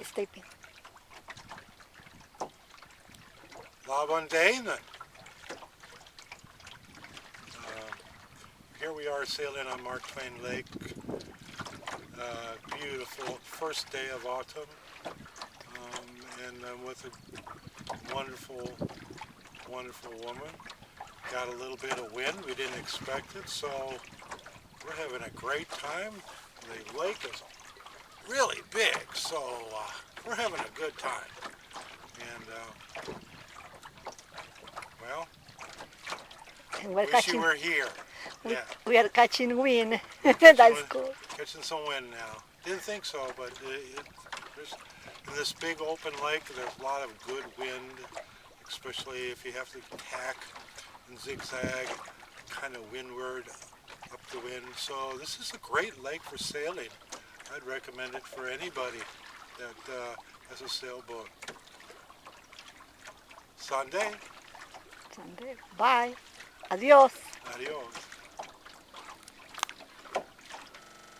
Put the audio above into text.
stepping. Labandena. Here we are sailing on Mark Twain Lake. Beautiful first day of autumn, and I'm with a wonderful woman. Got a little bit of wind. We didn't expect it, so we're having a great time. The lake is really big, so we're having a good time. And well, And we're wish you were here. Yeah. we are catching wind. That's cool. Catching some wind now. Didn't think so, but there's, in this big open lake, there's a lot of good wind, especially if you have to tack and zigzag kind of windward up the wind. So this is a great lake for sailing. I'd recommend it for anybody that has a sailboat. Sunday. Sunday. Bye. Adios. Adios.